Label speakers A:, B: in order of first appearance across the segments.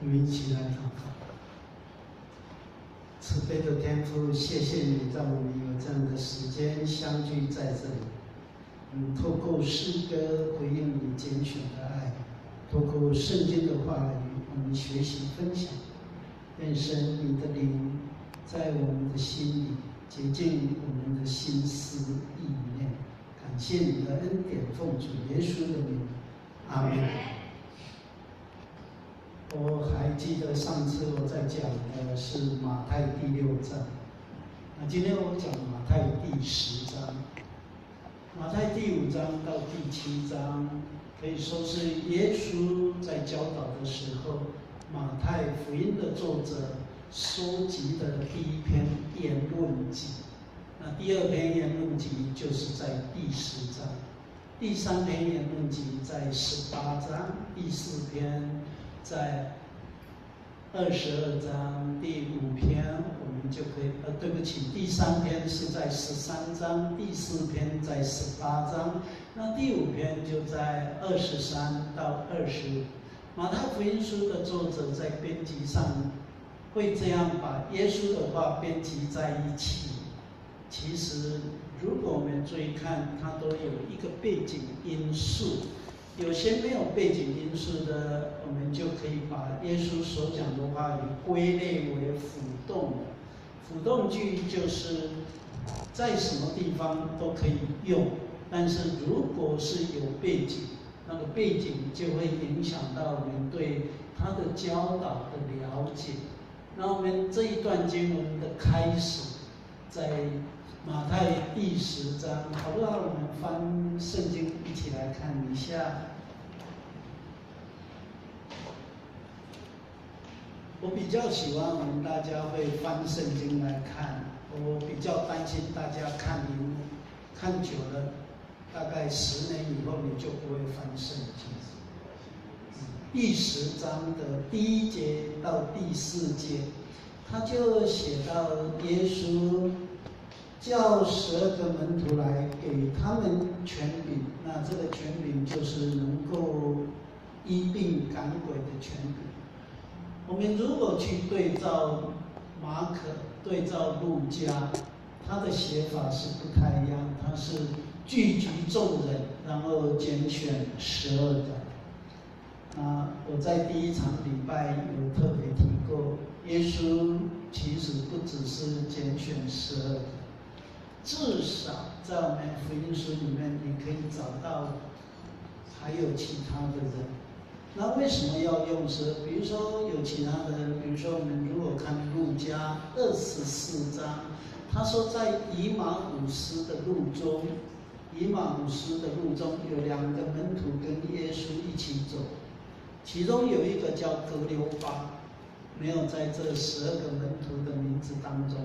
A: 我们一起来祷告。慈悲的天父，谢谢你让我们有这样的时间相聚在这里。透过诗歌回应你拣选的爱，透过圣经的话语，我们学习分享。愿神你的灵在我们的心里洁净我们的心思意念。感谢你的恩典，奉主耶稣的名，阿门。我还记得上次我在讲的是马太第6章，那今天我讲马太第10章。马太第5章到第7章可以说是耶稣在教导的时候，马太福音的作者收集的第一篇言论集。那第2篇言论集就是在第10章，第3篇言论集在18章，第4篇在22章，第5篇我们就可以对不起，第3篇是在13章，第4篇在18章，那第5篇就在23到25。马太福音书的作者在编辑上会这样把耶稣的话编辑在一起。其实如果我们注意看，它都有一个背景因素。有些没有背景因素的，我们就可以把耶稣所讲的话语归类为辅动的。辅动句就是在什么地方都可以用，但是如果是有背景，那个背景就会影响到我们对他的教导的了解。那我们这一段经文的开始，在马太第10章，好不好？我们翻圣经一起来看一下。我比较喜欢我们大家会翻圣经来看，我比较担心大家看久了，大概10年以后你就不会翻圣经。第10章的第1节到第4节，他就写到耶稣叫12个门徒来，给他们权柄。那这个权柄就是能够医病赶鬼的权柄。我们如果去对照马可、对照路加，他的写法是不太一样，他是聚集众人，然后拣选12个。我在第1场礼拜有特别提过，耶稣其实不只是拣选12个。至少在我们福音书里面，你可以找到还有其他的人。那为什么要用12？比如说有其他的，比如说我们如果看路加24章，他说在以马忤斯的路中，以马忤斯的路中有2个门徒跟耶稣一起走，其中有一个叫格留巴，没有在这12个门徒的名字当中。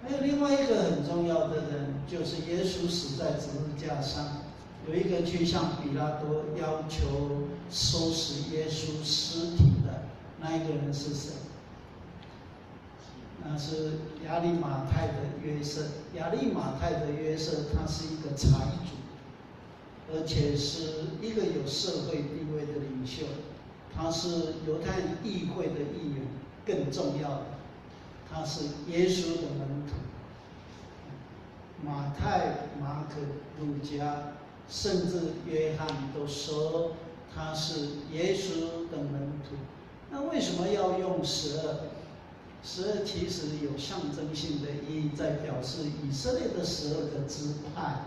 A: 还有另外一个很重要的人，就是耶稣死在十字架上，有一个去向比拉多要求收拾耶稣尸体的那一个人是谁？那是亚利马太的约瑟。亚利马太的约瑟，他是一个财主，而且是一个有社会地位的领袖，他是犹太议会的议员。更重要的，他是耶稣的门徒。马太、马可、路加，甚至约翰都说他是耶稣的门徒。那为什么要用12？12其实有象征性的意义，在表示以色列的12个支派。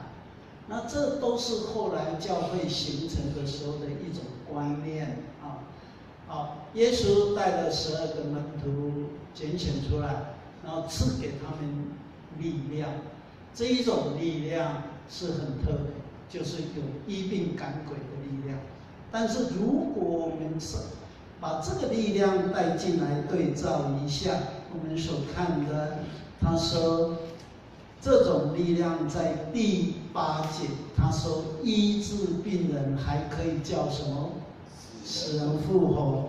A: 那这都是后来教会形成的时候的一种观念啊。耶稣带了12个门徒拣选出来，然后赐给他们力量。这一种力量是很特别，就是有医病赶鬼的力量。但是如果我们把这个力量带进来对照一下，我们所看的，他说这种力量在第8节，他说医治病人还可以叫什么？使人复活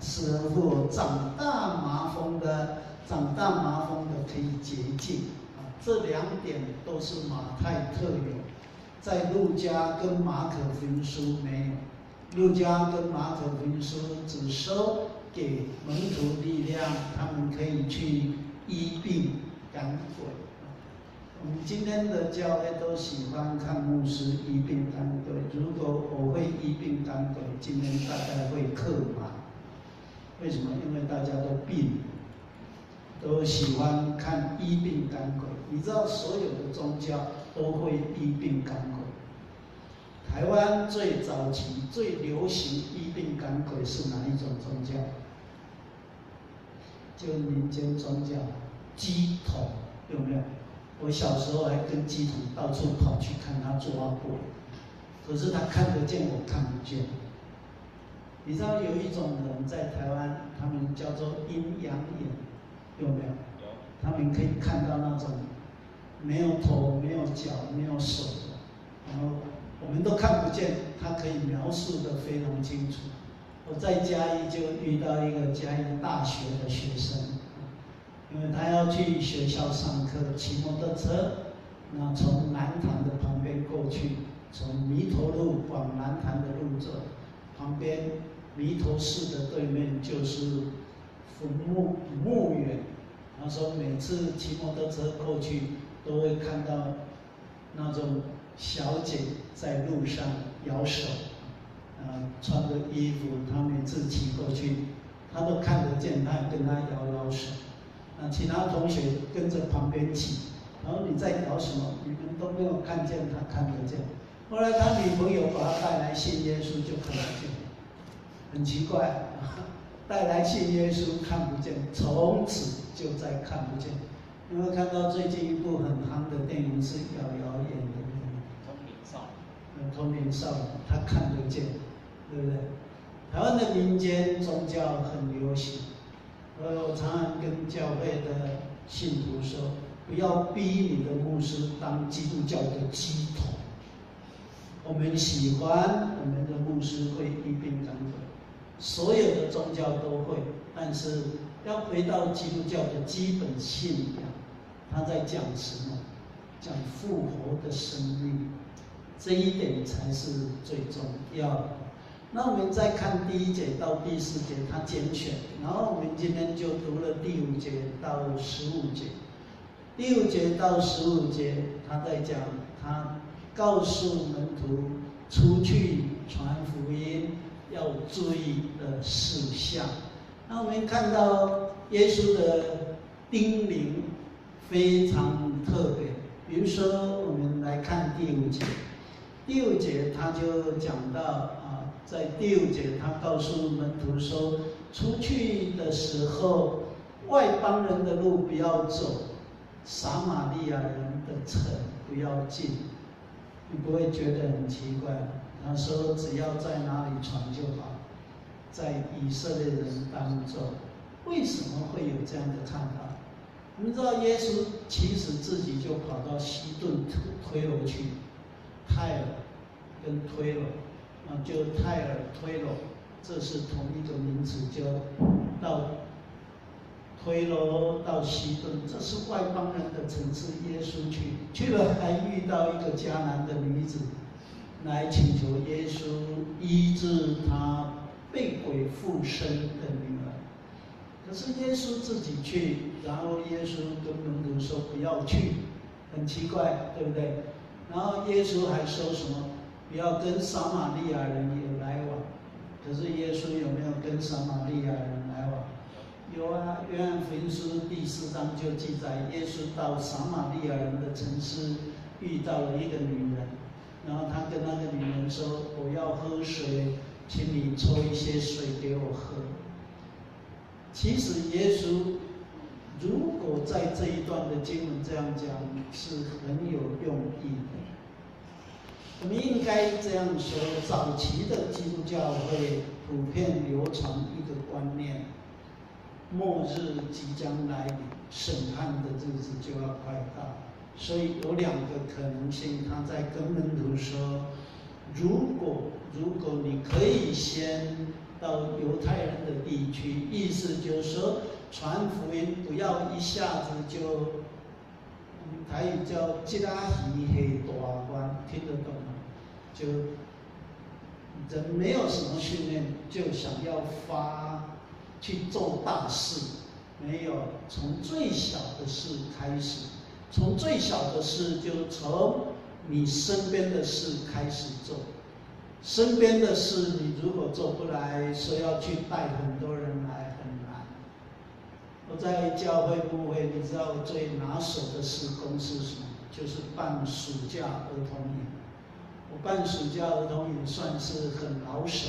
A: 使人复活，长大麻风的可以洁净这2点都是马太特有，在路加跟马可福音书没有。路加跟马可福音书只收给门徒力量，他们可以去医病赶鬼。我们今天的教会都喜欢看牧师医病赶鬼。如果我会医病赶鬼，今天大概会客满。为什么？因为大家都病，都喜欢看医病赶鬼。你知道，所有的宗教都会医病赶鬼。台湾最早期、最流行医病赶鬼是哪一种宗教？就民间宗教，乩童，有没有？我小时候还跟乩童到处跑去看他抓鬼，可是他看得见，我看不见。你知道有一种人在台湾，他们叫做阴阳眼，有没有？有。他们可以看到那种没有头、没有脚、没有手的，然后我们都看不见，他可以描述得非常清楚。我在嘉义就遇到一个嘉义大学的学生，因为他要去学校上课，骑摩托车，那从南塘的旁边过去，从弥陀路往南塘的路走，旁边弥陀寺的对面就是墓园。他说每次骑摩托车过去，都会看到那种小姐在路上摇手，穿着衣服，他每次骑过去，他都看得见，他跟他摇手。其他同学跟着旁边骑，然后你在摇什么，你们都没有看见，他看得见。后来他女朋友把他带来信耶稣，就看得见，很奇怪，带来信耶稣看不见，从此就再看不见。因为看到最近一部很夯的电影是瑶瑶演的《通灵少女》，通灵少女，他看得见，对不对？台湾的民间宗教很流行。我常常跟教会的信徒说，不要逼你的牧师当基督教的乩童。我们喜欢我们的牧师会医病赶鬼，所有的宗教都会，但是要回到基督教的基本信仰，他在讲什么？讲复活的生命，这一点才是最重要的。那我们再看第1节到第4节，他拣选，然后我们今天就读了第5节到15节。第5节到15节，他在讲，他告诉门徒出去传福音要注意的事项。那我们看到耶稣的叮咛非常特别，比如说我们来看第5节，第5节他就讲到在第5节，他告诉门徒说，出去的时候，外邦人的路不要走，撒玛利亚人的城不要进。你不会觉得很奇怪？他说，只要在哪里传就好，在以色列人当中。为什么会有这样的看法？我们知道耶稣其实自己就跑到西顿推罗去，泰尔跟推罗。就泰尔推罗，这是同一个名词，就到推罗到西顿，这是外邦人的城市。耶稣去了，还遇到一个迦南的女子，来请求耶稣医治她被鬼附身的女儿。可是耶稣自己去，然后耶稣跟门徒说不要去，很奇怪，对不对？然后耶稣还说什么？不要跟撒玛利亚人有来往。可是耶稣有没有跟撒玛利亚人来往？有啊，约翰福音书第4章就记载，耶稣到撒玛利亚人的城市，遇到了一个女人，然后他跟那个女人说：“我要喝水，请你抽一些水给我喝。”其实耶稣如果在这一段的经文这样讲，是很有用意的。我们应该这样说：早期的基督教会普遍流传一个观念，末日即将来临，审判的日子就要快到。所以有2个可能性，他在跟门徒说：如果你可以先到犹太人的地区，意思就是说传福音不要一下子就，台语叫“吉拉鱼黑大关”，听得懂吗？就人没有什么训练，就想要去做大事，没有，从最小的事开始，从最小的事就从你身边的事开始做。身边的事你如果做不来，说要去带很多人来很难。我在教会牧会，你知道我最拿手的事工是什么？就是办暑假儿童营。我办暑假儿童营算是很老手，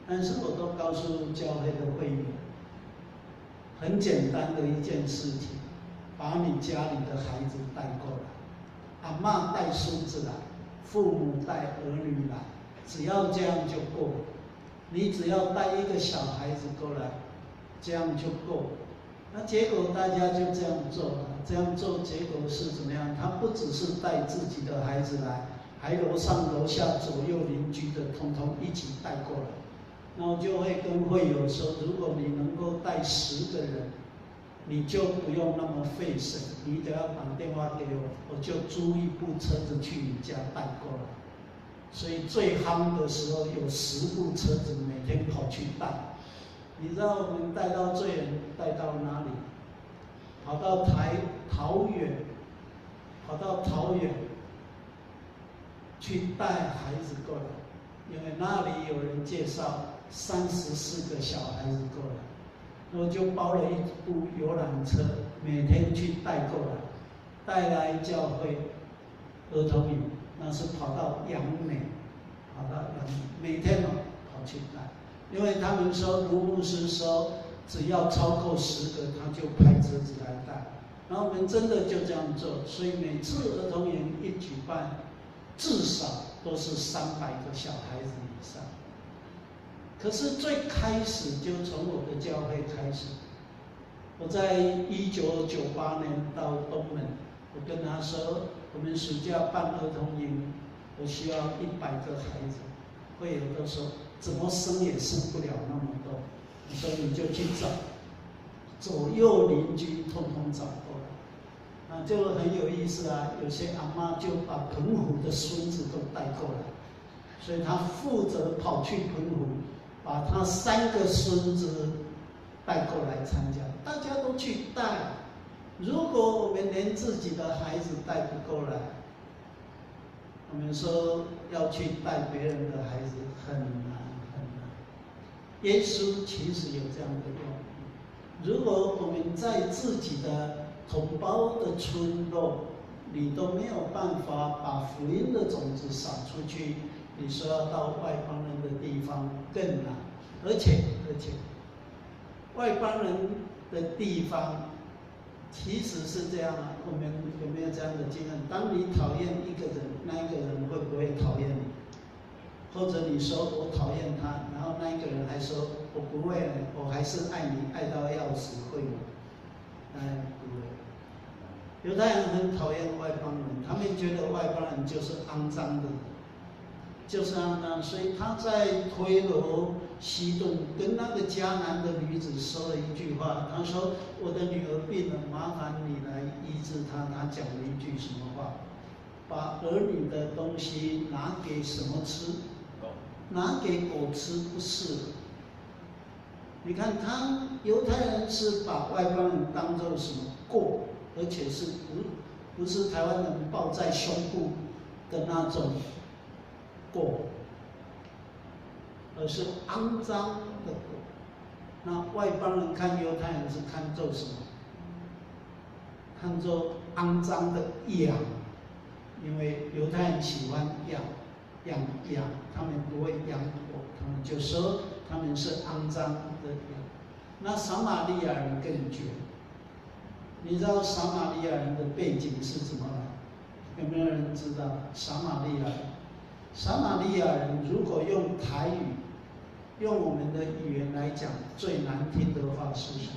A: 但是我都告诉教会的会员，很简单的一件事情，把你家里的孩子带过来，阿嬷带孙子来，父母带儿女来，只要这样就够了。你只要带一个小孩子过来，这样就够了。那结果大家就这样做了，这样做结果是怎么样？他不只是带自己的孩子来，还楼上楼下左右邻居的通通一起带过来。然后就会跟会友说，如果你能够带10个人，你就不用那么费神，你只要打电话给我，我就租一部车子去你家带过来。所以最夯的时候有10部车子每天跑去带。你知道我们带到最远带到哪里？跑到桃园，跑到桃园去带孩子过来，因为那里有人介绍34个小孩子过来，我就包了一部游览车，每天去带过来，带来教会儿童营，那是跑到杨梅，每天跑去带。因为他们说，卢牧师说，只要超过10个，他就派车子来带。然后我们真的就这样做，所以每次儿童营一举办，至少都是300个小孩子以上。可是最开始就从我的教会开始，我在1998年到东门，我跟他说，我们暑假办儿童营，我需要100个孩子。会友都说，怎么生也生不了那么多。我说你就去找，左右邻居通通找过来，啊，就很有意思啊。有些阿嬷就把澎湖的孙子都带过来，所以他负责跑去澎湖，把他3个孙子带过来参加，大家都去带。如果我们连自己的孩子带不过来，我们说要去带别人的孩子很难很难。耶稣其实有这样的用意，如果我们在自己的同胞的村落，你都没有办法把福音的种子撒出去，你说要到外邦人的地方更难。而且外邦人的地方其实是这样啊，我们有没有这样的经验？当你讨厌一个人，那一个人会不会讨厌你？或者你说我讨厌他，然后那一个人还说我不会，我还是爱你，爱到要死，会吗？不会。犹太人很讨厌外邦人，他们觉得外邦人就是肮脏的，就是肮脏，所以他在推罗西顿跟那个迦南的女子说了一句话，他说：“我的女儿病了，麻烦你来医治她。”他讲了一句什么话？把儿女的东西拿给什么吃？拿给狗吃不是。你看犹太人是把外邦人当作什么过，而且是不是台湾人抱在胸部的那种过，而是肮脏的过。那外邦人看犹太人是看作什么？看作肮脏的羊，因为犹太人喜欢养，他们不会养狗，他们就说他们是肮脏的羊。那撒玛利亚人更绝，你知道撒玛利亚人的背景是怎么来？有没有人知道撒玛利亚人？撒玛利亚人如果用台语，用我们的语言来讲，最难听的话是什么？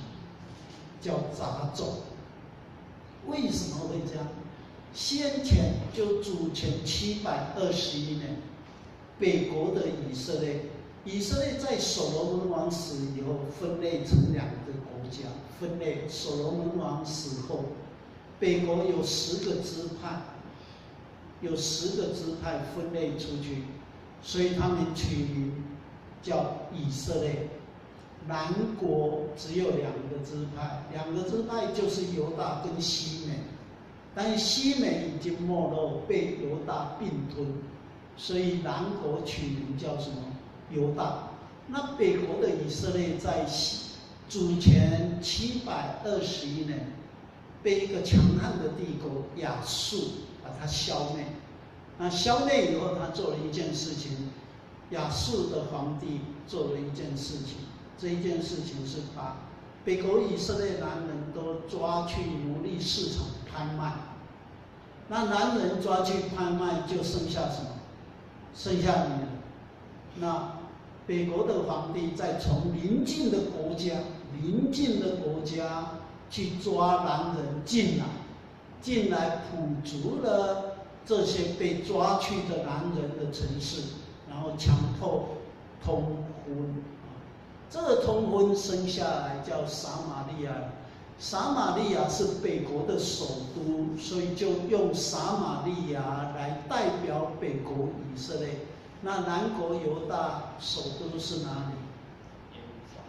A: 叫杂种。为什么会这样？先前就主前721年，北国的以色列在所罗门王死以后分裂成2个国家，分裂。所罗门王死后，北国有10个支派，分裂出去。所以他们取名叫以色列。南国只有2个支派，2个支派就是犹大跟西美，但是西美已经没落，被犹大并吞，所以南国取名叫什么？犹大。那北国的以色列在主前721年被一个强悍的帝国亚述把它消灭。那消灭以后，他做了一件事情，亚述的皇帝做了一件事情。这一件事情是把北国以色列男人都抓去奴隶市场拍卖。那男人抓去拍卖，就剩下什么？剩下女人。那北国的皇帝再从邻近的国家去抓男人进来捕捉了这些被抓去的男人的城市，然后强迫通婚。这个通婚生下来叫撒玛利亚，撒玛利亚是北国的首都，所以就用撒玛利亚来代表北国以色列。那南国犹大首都是哪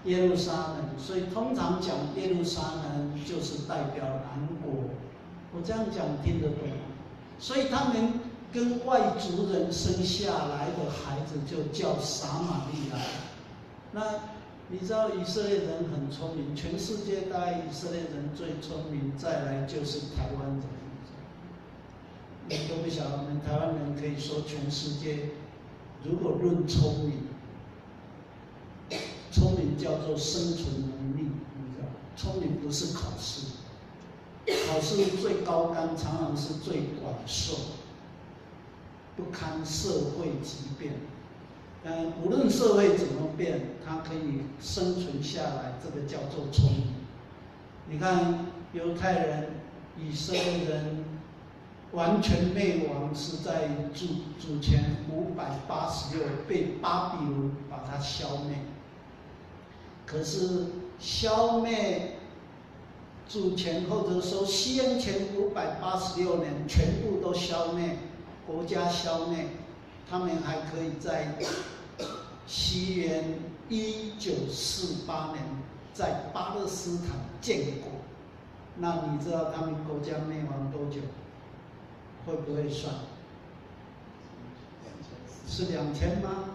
A: 里？耶路撒冷。所以通常讲耶路撒冷就是代表南国。我这样讲听得懂吗？所以他们跟外族人生下来的孩子就叫撒玛利亚。那你知道以色列人很聪明，全世界大概以色列人最聪明，再来就是台湾人。你都不晓得，我们台湾人可以说全世界，如果论聪明，聪明叫做生存能力，你知道，聪明不是考试，考试最高纲常常是最短寿，不堪社会急变。无论社会怎么变，它可以生存下来，这个叫做聪明。你看犹太人、以色列人完全灭亡是在主前586被巴比伦把它消灭。可是消灭主前或者说西元前586年全部都消灭，国家消灭，他们还可以在西元1948年在巴勒斯坦建国。那你知道他们国家灭亡多久？会不会算？是2000吗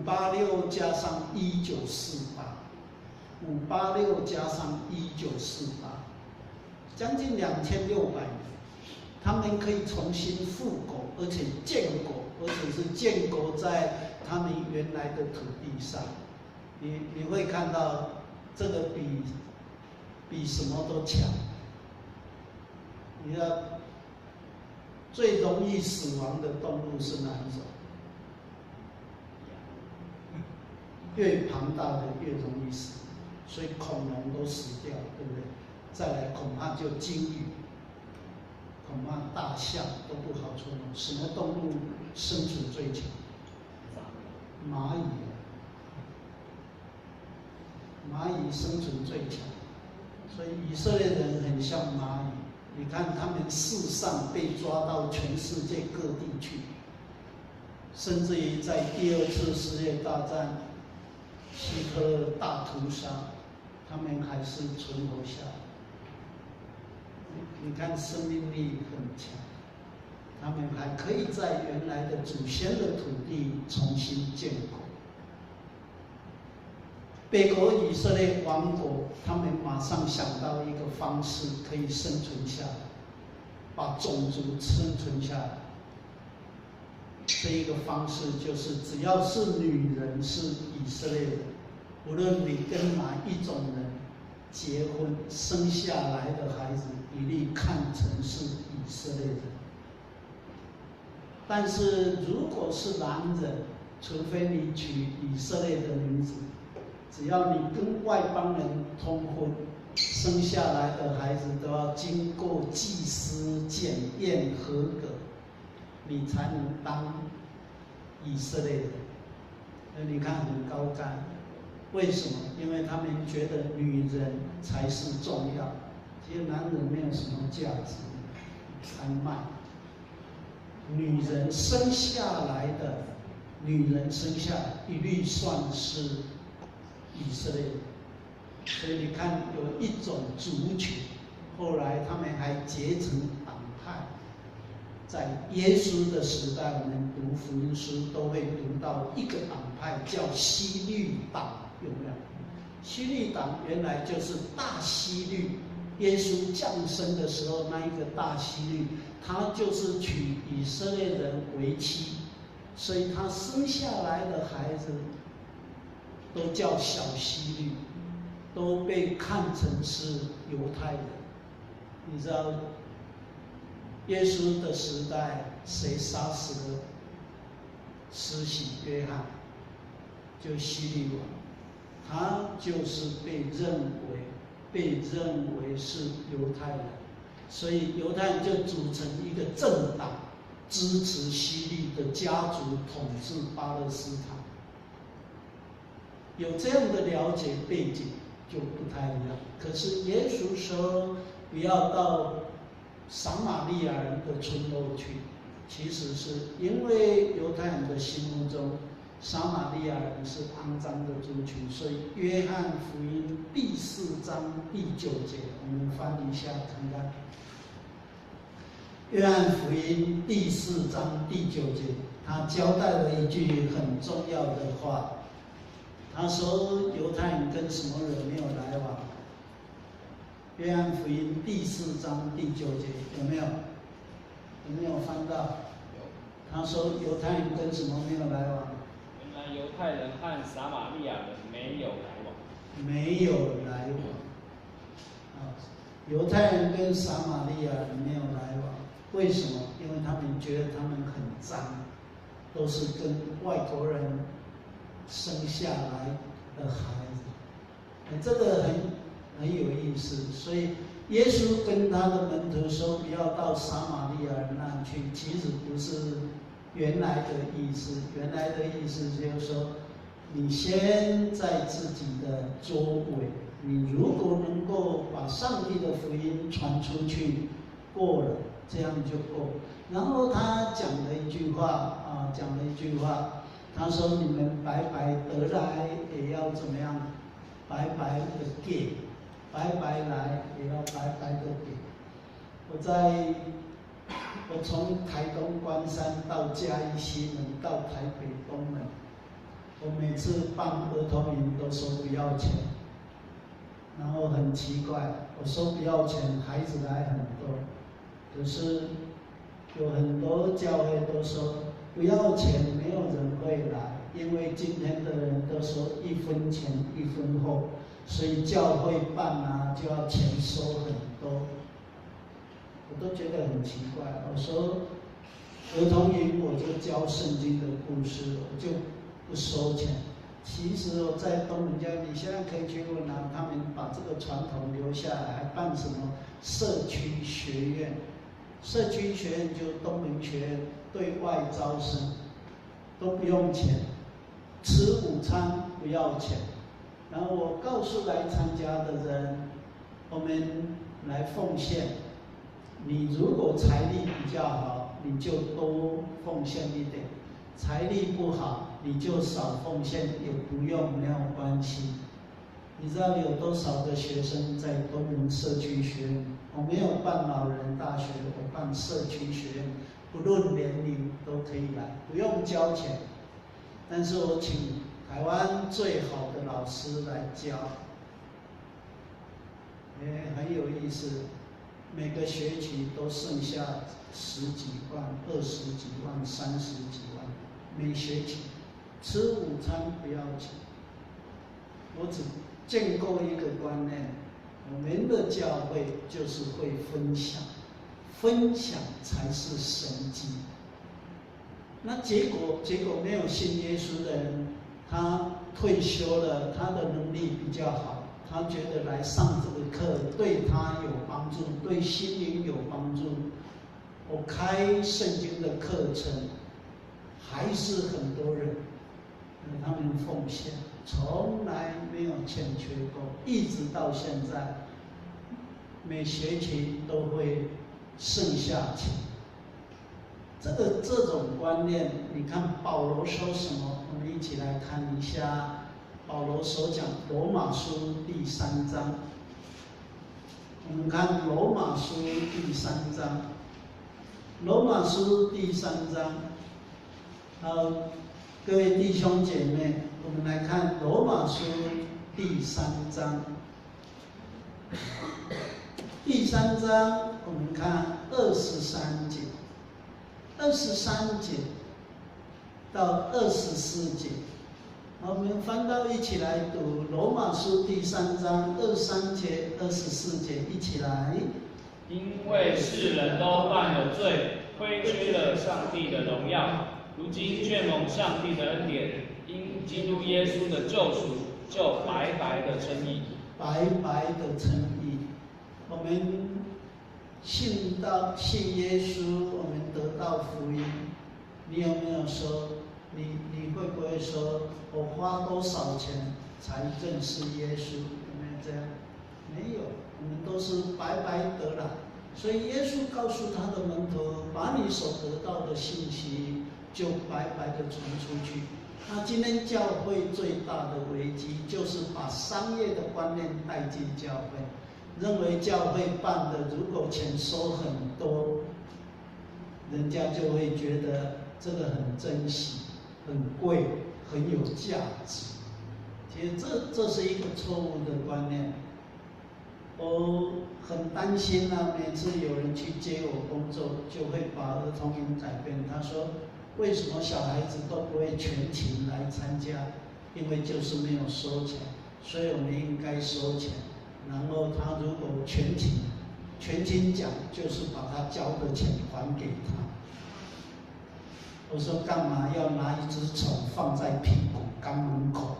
A: ？586加上1948，586加上1948，将近2600年。他们可以重新复国，而且建国，而且是建国在他们原来的土地上。你会看到这个比什么都强。你知道最容易死亡的动物是哪一种？越庞大的越容易死，所以恐龙都死掉，对不对？再来恐怕就鲸鱼。恐怕大象都不好捉弄。什么动物生存最强？蚂蚁。蚂蚁生存最强，所以以色列人很像蚂蚁。你看他们世上被抓到全世界各地去，甚至于在第2次世界大战，希特勒大屠杀，他们还是存活下来。你看生命力很强，他们还可以在原来的祖先的土地重新建国。北国以色列王国，他们马上想到一个方式可以生存下来，把种族生存下来。这一个方式就是，只要是女人是以色列人，无论你跟哪一种人结婚，生下来的孩子一律看成是以色列人。但是如果是男人，除非你娶以色列的女子，只要你跟外邦人通婚，生下来的孩子都要经过祭司检验合格，你才能当以色列人。你看很高干，为什么？因为他们觉得女人才是重要，其实男人没有什么价值，才卖。女人生下来的，女人生下一律算是以色列人。所以你看，有一种族群，后来他们还结成党派。在耶稣的时代，我们读福音书都会读到一个党派叫希律党，有没有？希律党原来就是大希律，耶稣降生的时候，那一个大希律，他就是娶以色列人为妻，所以他生下来的孩子都叫小希律，都被看成是犹太人。你知道？耶稣的时代，谁杀死了施洗约翰？就希律王，他就是被认为是犹太人，所以犹太人就组成一个政党，支持希律的家族统治巴勒斯坦。有这样的了解背景就不太一样。可是耶稣说不要到撒玛利亚人的村落去，其实是因为犹太人的心目中，撒玛利亚人是肮脏的族群，所以约翰福音第4章第9节，我们翻一下看看。约翰福音第4章第9节，他交代了一句很重要的话，他说犹太人跟什么人没有来往？约翰福音第4章第9节有没有？有没有翻到？有。他说犹太人跟什么没有来往？
B: 原来犹太人和撒玛利亚人没有来往。
A: 没有来往。犹太人跟撒玛利亚人没有来往，为什么？因为他们觉得他们很脏，都是跟外国人生下来的孩子。这个很有意思，所以耶稣跟他的门徒说不要到撒玛利亚人那去，其实不是原来的意思。原来的意思就是说，你先在自己的周围，你如果能够把上帝的福音传出去，过了，这样就够。然后他讲了一句话，他说你们白白得来，也要怎么样？白白的给，白白来也要白白的给。我从台东关山到嘉义西门到台北东门，我每次办儿童营都说不要钱，然后很奇怪，我说不要钱，孩子来很多，可是有很多教会都说不要钱，没有人会来。因为今天的人都说1分钱1分货，所以教会办就要钱收很多，我都觉得很奇怪。我说儿童营我就教圣经的故事，我就不收钱。其实我在东门家，你现在可以去问他们把这个传统留下来，还办什么社区学院？社区学院就东门学院对外招生，都不用钱。吃午餐不要钱，然后我告诉来参加的人，我们来奉献。你如果财力比较好，你就多奉献一点；财力不好，你就少奉献，也不用，没有关系。你知道有多少个学生在东门社区学院？我没有办老人大学，我办社区学院，不论年龄都可以来，不用交钱。但是我请台湾最好的老师来教，很有意思。每个学期都剩下10几万、20几万、30几万，每学期吃午餐不要钱。我只建构一个观念，我们的教会就是会分享，分享才是神迹。那结果没有信耶稣的人，他退休了，他的能力比较好，他觉得来上这个课对他有帮助，对心灵有帮助。我开圣经的课程，还是很多人，他们奉献，从来没有欠缺过，一直到现在，每学期都会剩下钱。这种观念，你看保罗说什么？我们一起来看一下保罗所讲罗马书第3章。我们看罗马书第3章，罗马书第3章，各位弟兄姐妹，我们来看罗马书第3章。第3章，我们看23节，23节到24节。好，我们翻到一起来读罗马书第3章23节、24节，一起来。
B: 因为世人都犯了罪，亏缺了上帝的荣耀，如今却蒙上帝的恩典，因基督耶稣的救赎，就白白的称义。
A: 白白的称义。我们信耶稣，我们得到福音。你有没有说，你会不会说，我花多少钱才认识耶稣？有没有这样？没有，我们都是白白得来。所以耶稣告诉他的门徒，把你所得到的信息就白白的传出去。那今天教会最大的危机，就是把商业的观念带进教会，认为教会办的如果钱收很多，人家就会觉得这个很珍惜、很贵、很有价值。其实这是一个错误的观念。我很担心啊，每次有人去接我工作，就会把儿童营改变。他说，为什么小孩子都不会全勤来参加？因为就是没有收钱，所以我们应该收钱。然后他如果全勤奖就是把他交的钱还给他。我说干嘛要拿一只虫放在屁股肛门口？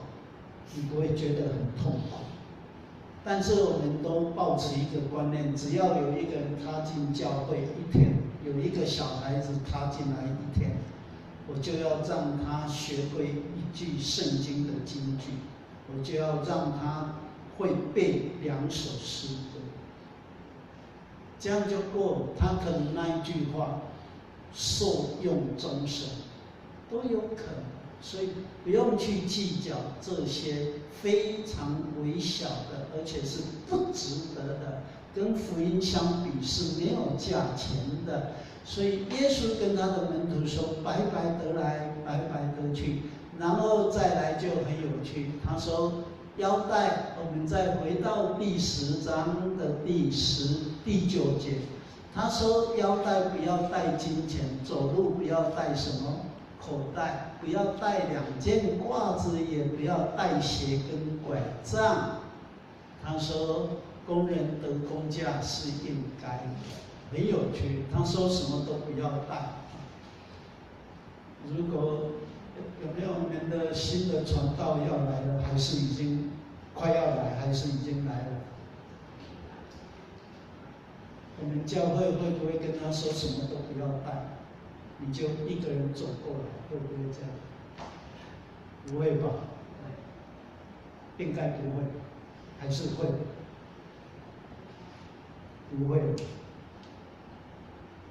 A: 你不会觉得很痛苦？但是我们都抱持一个观念，只要有一个人踏进教会一天，有一个小孩子踏进来一天，我就要让他学会一句圣经的金句，我就要让他会背2首诗歌，这样就够了。他可能那一句话受用终生，都有可能。所以不用去计较这些非常微小的，而且是不值得的，跟福音相比是没有价钱的。所以耶稣跟他的门徒说：“白白得来，白白得去。”然后再来就很有趣，他说腰带，我们再回到第10章的第9节，他说腰带不要带金钱，走路不要带什么口袋，不要带2件褂子，也不要带鞋跟拐杖。他说工人得工价是应该的，很有趣。他说什么都不要带。如果有没有我们的新的传道要来了，还是已经快要来，还是已经来了？我们教会会不会跟他说什么都不要带？你就一个人走过来，会不会这样？不会吧？应该不会，还是会？不会。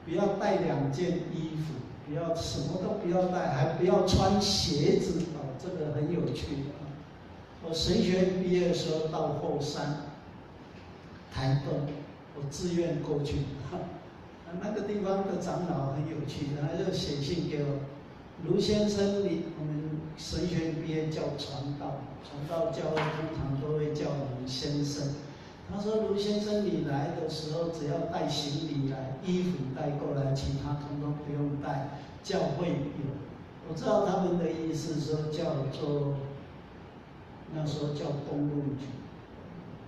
A: 不要带2件衣服，不要什么都不要带，还不要穿鞋子哦，这个很有趣啊。我神学院毕业的时候到后山、台东，我自愿过去。那个地方的长老很有趣，然后就写信给我，卢先生，我们神学院毕业叫传道教会通常都会叫我们先生。他说卢先生，你来的时候只要带行李来，衣服带过来，其他统统不用带，教会有。我知道他们的意思说叫做，那时候叫公路局，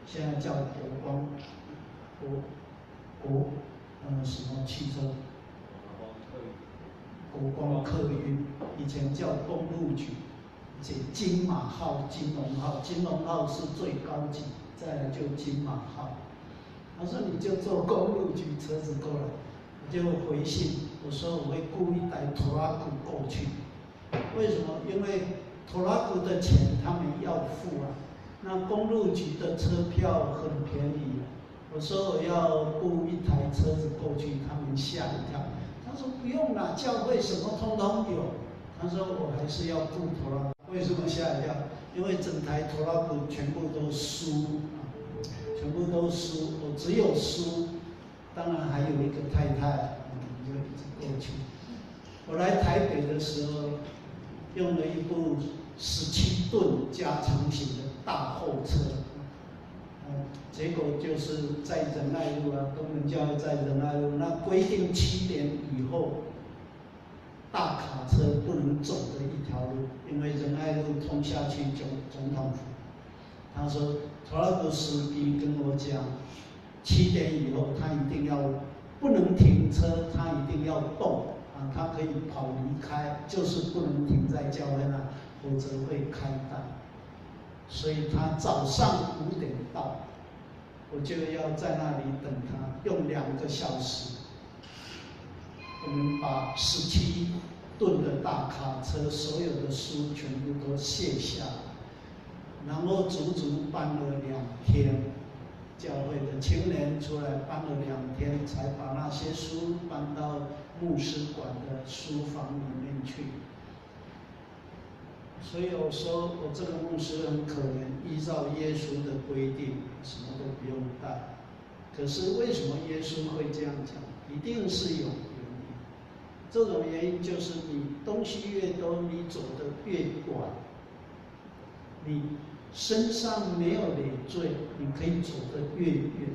A: 现在叫什么汽车？国光客运，以前叫公路局，且金马号、金龙号，金龙号是最高级，再来就金马号。他说你就坐公路局车子过来，我就回信，我说我会雇一台拖拉机过去。为什么？因为拖拉机的钱他们要付啊，那公路局的车票很便宜。我说我要雇一台车子过去，他们吓一跳。他说不用啦，教会什么通通有。他说我还是要布拖拉，为什么吓一跳？因为整台拖拉布全部都书全部都书，我只有书，当然还有一个太太，就一直过去。我来台北的时候，用了一部17吨加长型的大货车，结果就是在仁爱路东门教会在仁爱路，那规定7点以后，大卡车不能走的一条路，因为仁爱路通下去总统府。他说，拖拉机司机跟我讲，7点以后他一定要不能停车，他一定要动他可以跑离开，就是不能停在教会那，否则会开单。所以他早上5点到，我就要在那里等他，用2个小时，我们把17吨的大卡车所有的书全部都卸下来。然后足足搬了2天，教会的青年出来搬了2天，才把那些书搬到牧师馆的书房里面去。所以我说，我这个牧师很可怜，依照耶稣的规定，什么都不用带。可是为什么耶稣会这样讲？一定是有原因。这种原因就是你东西越多，你走得越广，你身上没有累赘，你可以走得越远。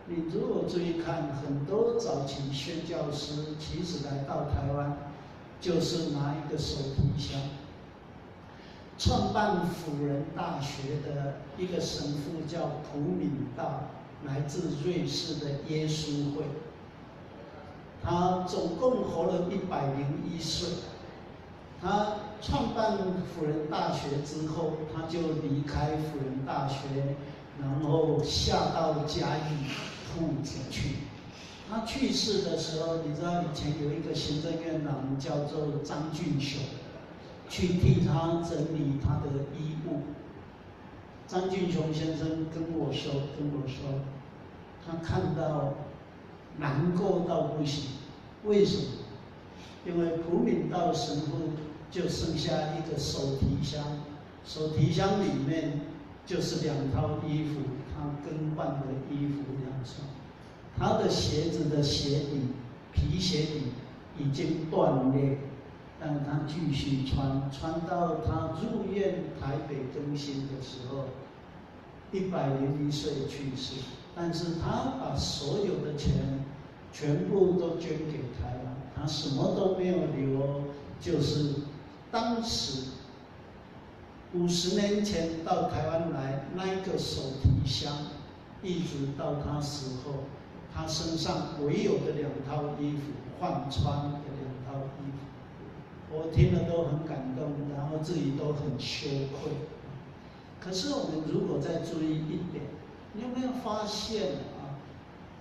A: 你如果注意看，很多早期宣教师其实来到台湾，就是拿一个手提箱。创办辅仁大学的一个神父叫普敏道，来自瑞士的耶稣会，他总共活了101岁。他创办辅仁大学之后，他就离开辅仁大学，然后下到嘉义铺子去。他去世的时候，你知道以前有一个行政院长叫做张俊雄，去替他整理他的衣物。张俊雄先生跟我说，他看到难过到不行。为什么？因为普敏道神父就剩下一个手提箱，手提箱里面就是2套衣服，他更换的衣服2双，他的鞋子的鞋底皮鞋底已经断裂，但他继续穿到他入院台北更新的时候，101岁去世。但是他把所有的钱全部都捐给台湾，他什么都没有留，就是当时50年前到台湾来那一个手提箱，一直到他死后，他身上唯有的2套衣服，换穿的2套衣服，我听了都很感动，然后自己都很羞愧。可是我们如果再注意一点，你有没有发现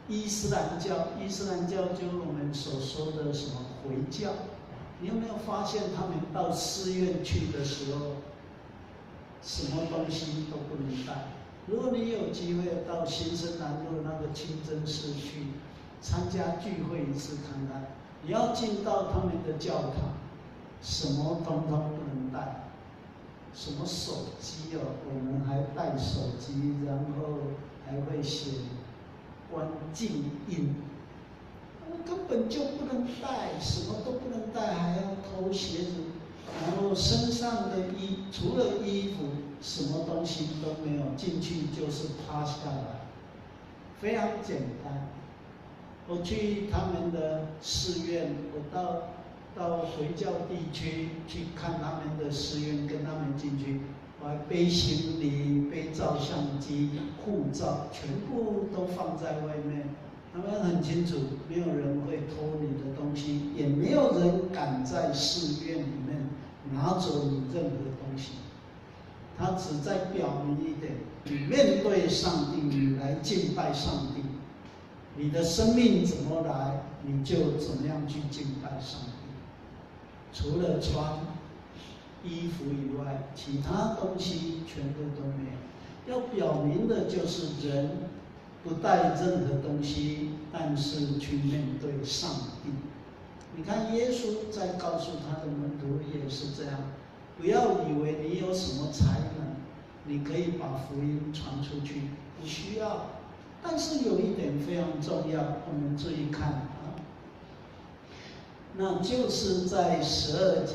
A: 伊斯兰教就是我们所说的什么回教，你有没有发现他们到寺院去的时候，什么东西都不能带？如果你有机会到新生南路那个清真寺去参加聚会一次看看，你要进到他们的教堂，什么通通不能带，什么手机我们还带手机，然后还会写关静音，根本就不能带，什么都不能带，还要偷鞋子，然后身上的除了衣服，什么东西都没有，进去就是趴下来，非常简单。我去他们的寺院，我到回教地区去看他们的寺院，跟他们进去，我还背行李、背照相机、护照，全部都放在外面。他们很清楚，没有人会偷你的东西，也没有人敢在寺院里面拿走你任何东西。他只在表明一点：你面对上帝，你来敬拜上帝，你的生命怎么来，你就怎么样去敬拜上帝。除了穿衣服以外，其他东西全部都没有。要表明的就是人不带任何东西，但是去面对上帝。你看耶稣在告诉他的门徒也是这样，不要以为你有什么才能，你可以把福音传出去，不需要。但是有一点非常重要，我们注意看啊，那就是在12节、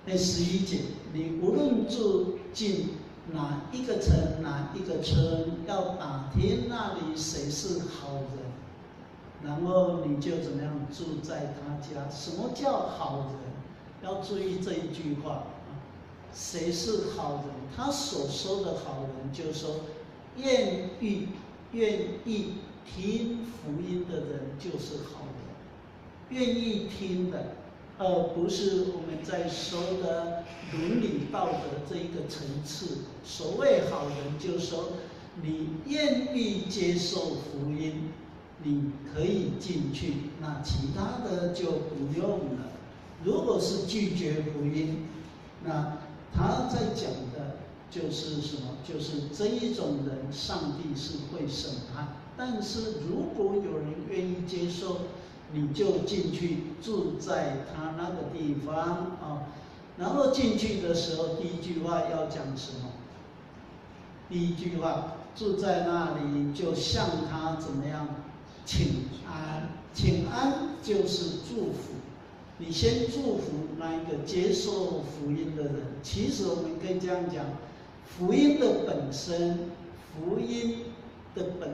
A: 11节，你无论住进哪一个城、哪一个村，要打听那里谁是好人。然后你就怎么样住在他家？什么叫好人？要注意这一句话啊，谁是好人？他所说的好人，就是说愿意听福音的人就是好人，愿意听的，而不是我们在说的伦理道德这一个层次。所谓好人，就是说你愿意接受福音。你可以进去，那其他的就不用了。如果是拒绝福音，那他在讲的就是什么？就是这一种人，上帝是会审判。但是如果有人愿意接受，你就进去住在他那个地方啊。然后进去的时候，第一句话要讲什么？第一句话，住在那里就向他怎么样？请安，请安就是祝福。你先祝福那一个接受福音的人。其实我们可以这样讲，福音的本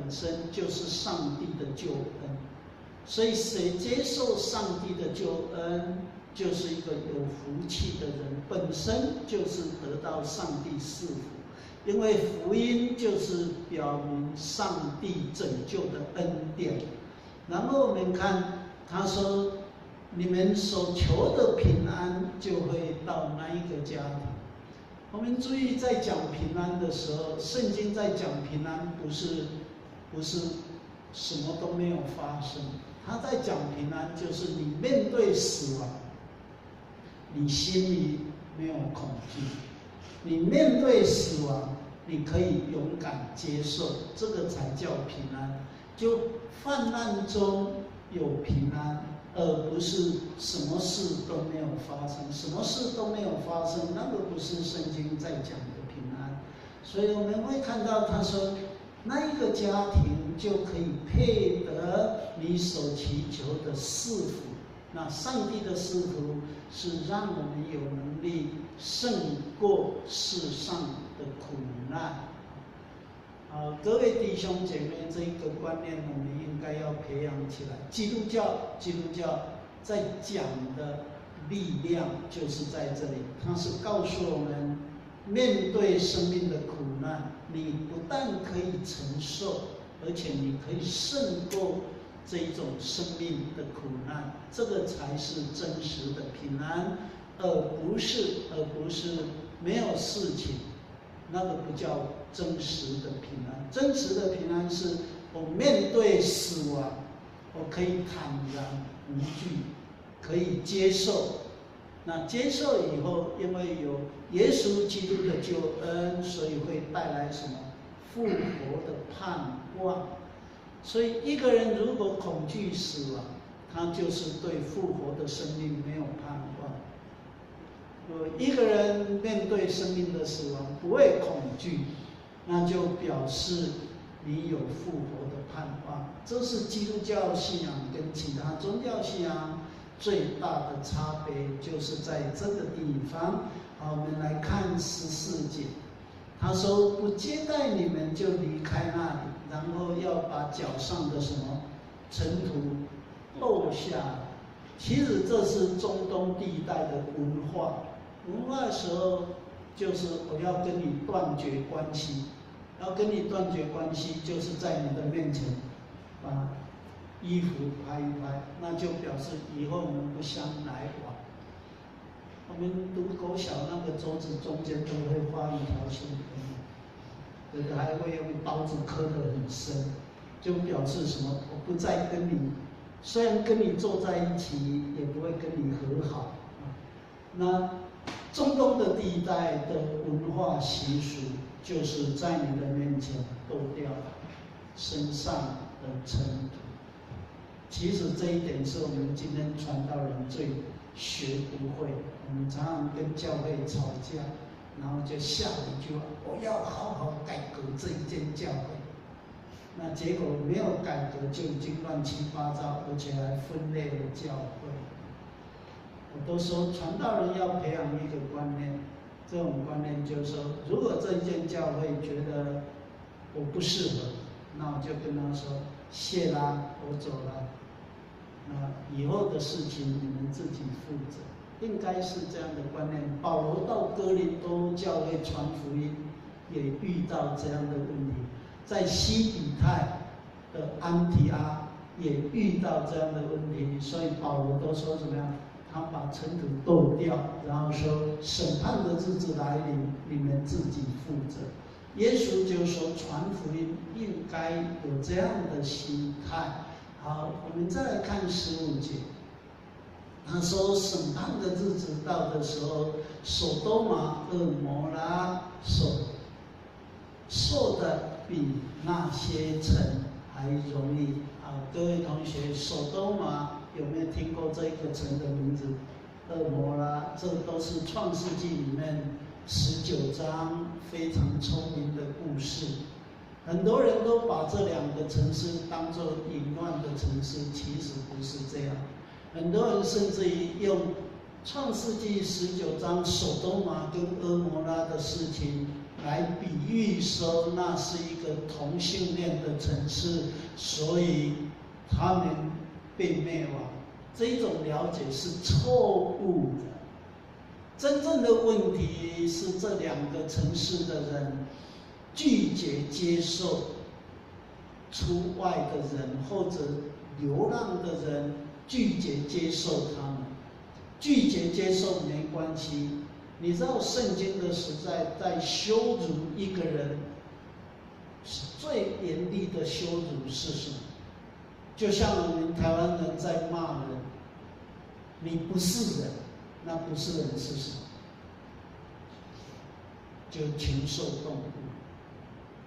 A: 身就是上帝的救恩。所以谁接受上帝的救恩，就是一个有福气的人，本身就是得到上帝赐福。因为福音就是表明上帝拯救的恩典。然后我们看他说，你们所求的平安就会到那一个家庭。我们注意在讲平安的时候，圣经在讲平安不是什么都没有发生，他在讲平安就是你面对死亡，你心里没有恐惧。你面对死亡，你可以勇敢接受，这个才叫平安。就患难中有平安，而不是什么事都没有发生。什么事都没有发生，那个不是圣经在讲的平安。所以我们会看到他说，那一个家庭就可以配得你所祈求的赐福。那上帝的赐福是让我们有能力胜过世上的苦难。各位弟兄姐妹，这一个观念我们应该要培养起来。基督教在讲的力量就是在这里，它是告诉我们，面对生命的苦难，你不但可以承受，而且你可以胜过这一种生命的苦难，这个才是真实的平安，而不是没有事情，那个不叫真实的平安。真实的平安是我面对死亡，我可以坦然无惧，可以接受。那接受以后，因为有耶稣基督的救恩，所以会带来什么？复活的盼望。所以一个人如果恐惧死亡，他就是对复活的生命没有盼望。一个人面对生命的死亡不会恐惧，那就表示你有复活的盼望。这是基督教信仰跟其他宗教信仰最大的差别，就是在这个地方。好，我们来看14节，他说：“不接待你们，就离开那里，然后要把脚上的什么尘土跺下来。”其实这是中东地带的文化。文化的时候，就是我要跟你断绝关系，要跟你断绝关系，就是在你的面前把衣服拍一拍，那就表示以后我们不相来往。我们读国小那个桌子中间都会画一条线，有的还会用刀子刻得很深，就表示什么？我不再跟你，虽然跟你坐在一起，也不会跟你和好。那中东的地带的文化习俗，就是在你的面前跺掉身上的尘土。其实这一点是我们今天传道人最学不会。我们常常跟教会吵架，然后就下一句话：我要好好改革这一间教会。那结果没有改革就已经乱七八糟，而且还分裂了教会。我都说传道人要培养一个观念，这种观念就是说，如果这一间教会觉得我不适合，那我就跟他说谢啦，我走了。那以后的事情你们自己负责，应该是这样的观念。保罗到哥林多教会传福音，也遇到这样的问题。在西比泰的安提阿也遇到这样的问题，所以保罗都说怎么样？他把尘土斗掉，然后说审判的日子来临，你们自己负责。耶稣就说传福音应该有这样的心态。好，我们再来看15节，他说审判的日子到的时候，所多玛、蛾摩拉所受的比那些城还容易。好，各位同学，所多玛有没有听过这个城的名字？蛾摩拉，这都是创世纪里面19章非常聪明的故事。很多人都把这两个城市当作淫乱的城市，其实不是这样。很多人甚至于用创世纪19章所多玛跟蛾摩拉的事情来比喻说那是一个同性恋的城市，所以他们被灭亡。这一种了解是错误的。真正的问题是这两个城市的人拒绝接受出外的人，或者流浪的人拒绝接受他们。拒绝接受没关系，你知道圣经的时代在羞辱一个人最严厉的羞辱是什么？就像我们台湾人在骂人，你不是人，那不是人是什么？就禽兽动物。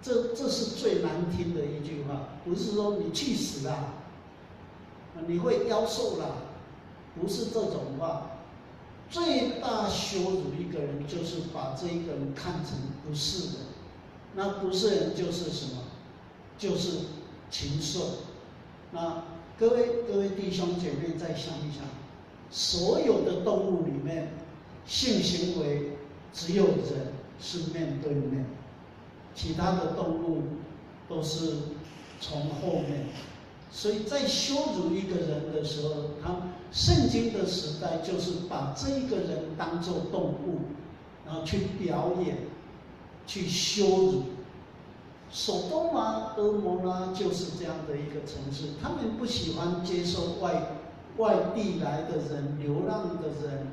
A: 这是最难听的一句话，不是说你去死啦，你会夭寿啦，不是这种话。最大羞辱一个人，就是把这一个人看成不是人。那不是人就是什么？就是禽兽。那各位弟兄姐妹再想一想，所有的动物里面，性行为只有人是面对面，其他的动物都是从后面。所以在羞辱一个人的时候，圣经的时代就是把这一个人当作动物，然后去表演，去羞辱。所多玛、蛾摩拉就是这样的一个城市，他们不喜欢接受外地来的人、流浪的人，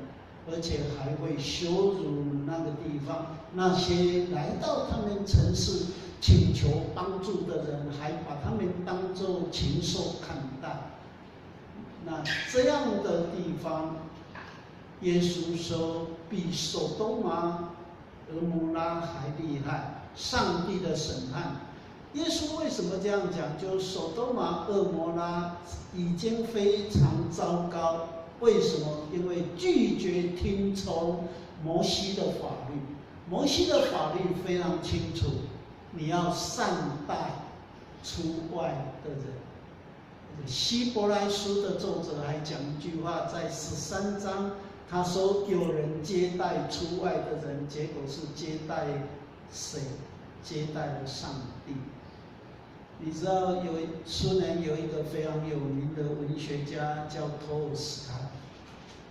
A: 而且还会羞辱那个地方那些来到他们城市请求帮助的人，还把他们当作禽兽看待。那这样的地方，耶稣说比所多玛、蛾摩拉还厉害。上帝的审判，耶稣为什么这样讲？就是所多玛、蛾摩拉已经非常糟糕。为什么？因为拒绝听从摩西的法律。摩西的法律非常清楚，你要善待出外的人。希伯来书的作者还讲一句话，在13章，他说有人接待出外的人，结果是接待谁？接待了上帝。你知道苏联有一个非常有名的文学家叫托尔斯泰，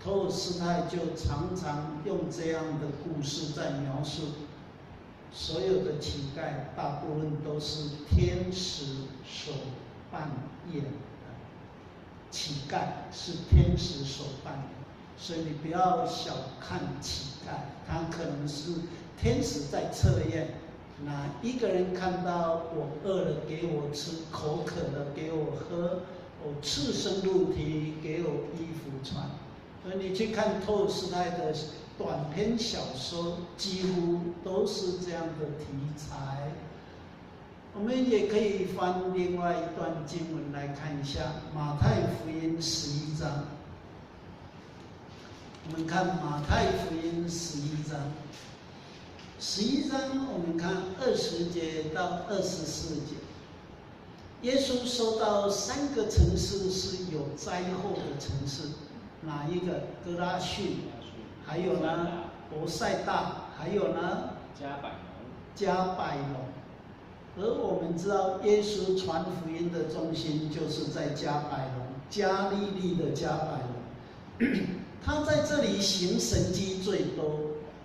A: 托尔斯泰就常常用这样的故事在描述所有的乞丐，大部分都是天使所扮演的。乞丐是天使所扮演，所以你不要小看乞丐，他可能是天使在测验。哪一个人看到我饿了给我吃，口渴了给我喝，我赤身露体给我衣服穿。所以你去看托尔斯泰的短篇小说，几乎都是这样的题材。我们也可以翻另外一段经文来看一下，马太福音11章。我们看马太福音11章，11章我们看20节到24节。耶稣说到3个城市是有灾祸的城市，哪一个？哥拉汛，还有呢，伯赛大，还有呢，加百农。而我们知道，耶稣传福音的中心就是在加百农，加利利的加百农。他在这里行神迹最多，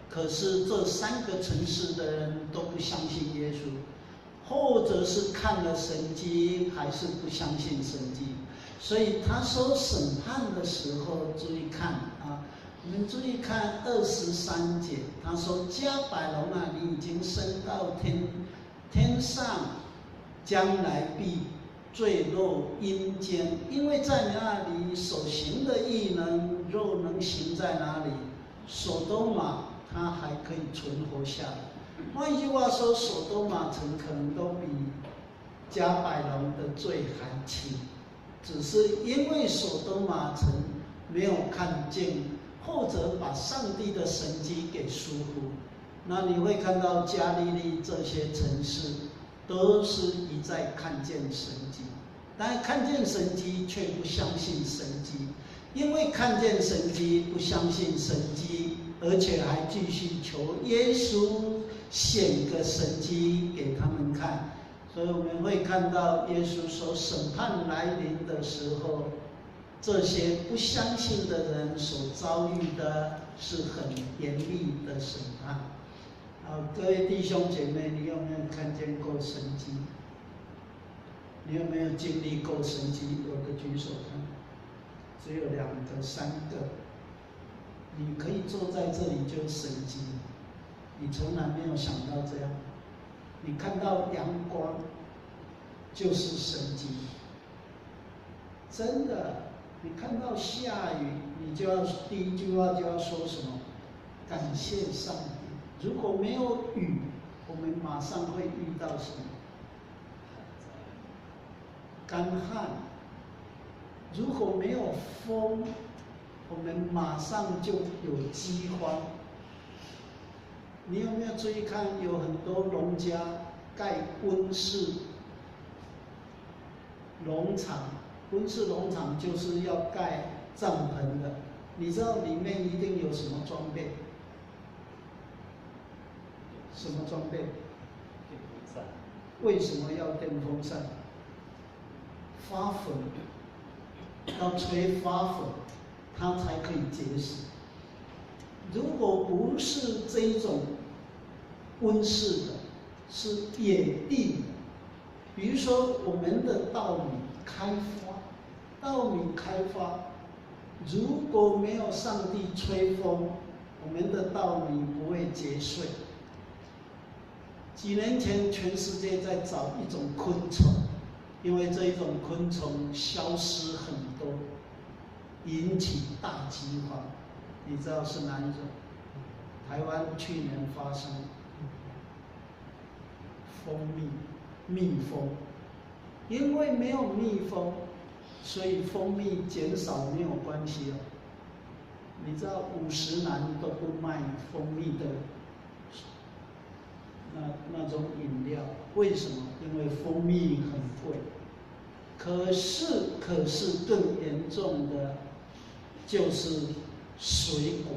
A: 可是这3个城市的人都不相信耶稣，或者是看了神迹还是不相信神迹。所以他说审判的时候，注意看啊，我们注意看23节，他说加百农啊，你已经升到天上，将来必坠落阴间，因为在那里所行的义能，若能行在哪里，所多玛它还可以存活下来。换一句话说，所多玛城可能都比加百农的罪还轻，只是因为所多玛城没有看见，或者把上帝的神迹给疏忽。那你会看到加利利这些城市都是一再看见神迹，但看见神迹却不相信神迹，因为看见神迹不相信神迹，而且还继续求耶稣显个神迹给他们看。所以我们会看到耶稣说审判来临的时候，这些不相信的人所遭遇的是很严厉的审判。各位弟兄姐妹，你有没有看见过神迹？你有没有经历过神迹？有的举手看，只有2个、3个。你可以坐在这里就是神迹，你从来没有想到这样。你看到阳光就是神迹，真的。你看到下雨，你就要第一句话就要说什么？感谢上帝。如果没有雨，我们马上会遇到什么？干旱。如果没有风，我们马上就有饥荒。你有没有注意看？有很多农家盖温室农场，温室农场就是要盖帐篷的。你知道里面一定有什么装备？什么装备？
B: 电风扇。
A: 为什么要电风扇？发粉，要吹发粉，它才可以结实。如果不是这一种温室的，是野地的，比如说我们的稻米开发，如果没有上帝吹风，我们的稻米不会结穗。几年前，全世界在找一种昆虫，因为这一种昆虫消失很多，引起大饥荒。你知道是哪一种？台湾去年发生蜂蜜蜂，因为没有蜜蜂，所以蜂蜜减少没有关系哦。你知道50男都不卖蜂蜜的那种饮料，为什么？因为蜂蜜很贵。可是更严重的就是水果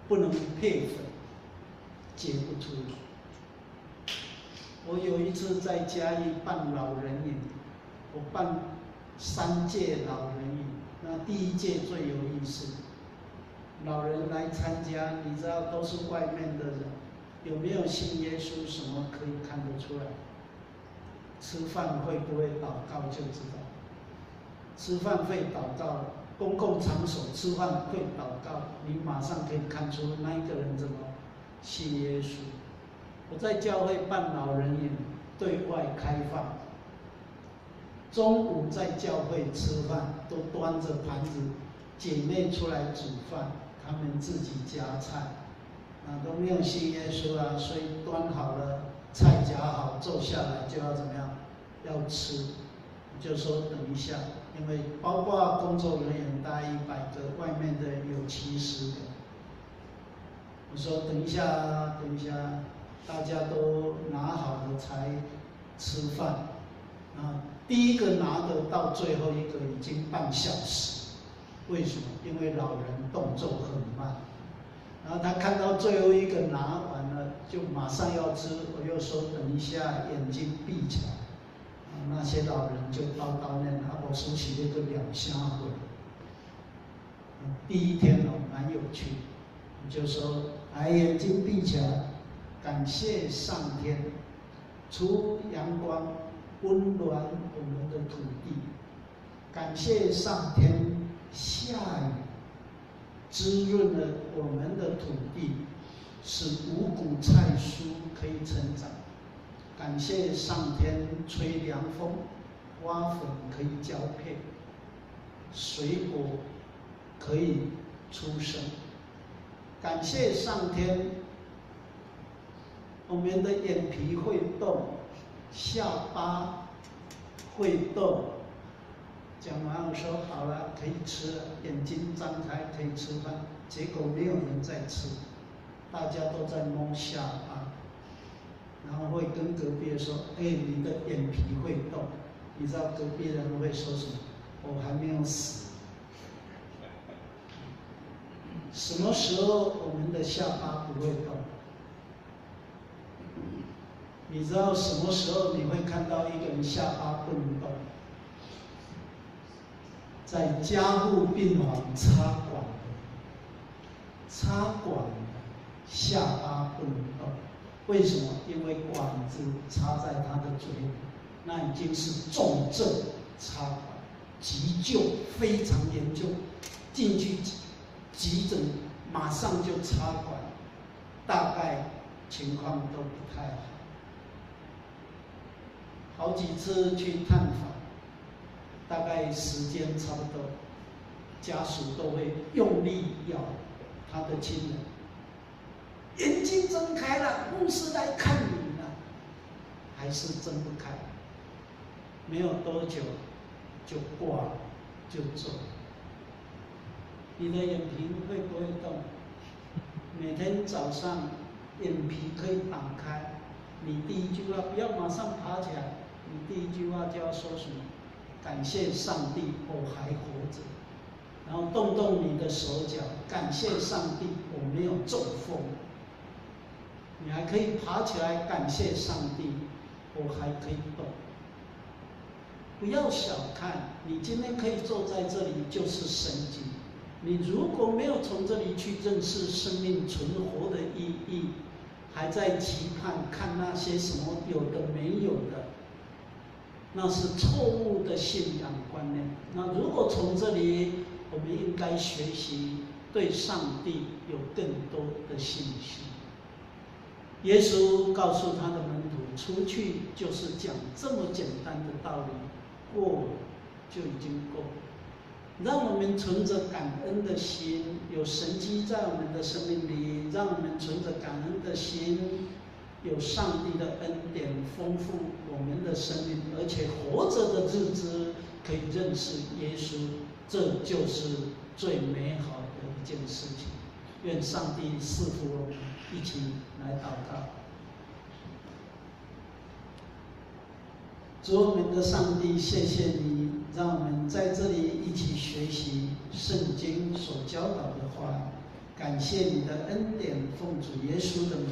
A: 不能配粉，结不出来。我有一次在嘉义办老人营，我办3届老人营，那第1届最有意思，老人来参加，你知道都是外面的人，有没有信耶稣什么可以看得出来？吃饭会不会祷告就知道。吃饭会祷告，公共场所吃饭会祷告，你马上可以看出那一个人怎么信耶稣。我在教会办老人营，对外开放，中午在教会吃饭都端着盘子，姐妹出来煮饭，他们自己夹菜，都没有信耶稣啊，所以端好了菜夹好，坐下来就要怎么样？要吃，就说等一下，因为包括工作人员大概100个，外面的有70个。我说等一下，等一下，大家都拿好了才吃饭。啊，第一个拿的到最后一个已经半小时，为什么？因为老人动作很慢。然后他看到最后一个拿完了，就马上要吃，我又说等一下，眼睛闭起来。那些老人就叨叨念，我收起那个2下回。第一天哦，蛮有趣，就说眼睛闭起来，感谢上天，出阳光温暖我们的土地，感谢上天下雨滋润了我们的土地，使五谷菜蔬可以成长。感谢上天吹凉风，花粉可以交配，水果可以出生。感谢上天，我们的眼皮会动，下巴会动。讲完我说好了，可以吃了，眼睛张开可以吃饭。结果没有人在吃，大家都在摸下巴。然后会跟隔壁的说：“你的眼皮会动。”你知道隔壁人会说什么？我还没有死。什么时候我们的下巴不会动？你知道什么时候你会看到一个人下巴不能动？在加护病房插管下巴不能动。为什么？因为管子插在他的嘴里，那已经是重症插管，急救非常严重，进去急诊马上就插管，大概情况都不太好。好几次去探访，大概时间差不多，家属都会用力咬他的亲人。眼睛睁开了，牧师来看你了，还是睁不开。没有多久就挂了，就走了。你的眼皮会不会动？每天早上眼皮可以打开，你第一句话不要马上爬起来，你第一句话就要说什么？感谢上帝，我还活着。然后动动你的手脚，感谢上帝，我没有中风。你还可以爬起来，感谢上帝，我还可以动。不要小看，你今天可以坐在这里，就是神迹。你如果没有从这里去认识生命存活的意义，还在期盼看那些什么有的没有的，那是错误的信仰观念。那如果从这里，我们应该学习对上帝有更多的信心。耶稣告诉他的门徒，出去就是讲这么简单的道理，过了就已经够了。让我们存着感恩的心，有神迹在我们的生命里，让我们存着感恩的心，有上帝的恩典丰富我们的生命，而且活着的日子可以认识耶稣，这就是最美好的一件事情。愿上帝赐福我们，一起来祷告。主我们的上帝，谢谢你，让我们在这里一起学习圣经所教导的话。感谢你的恩典，奉主耶稣的名。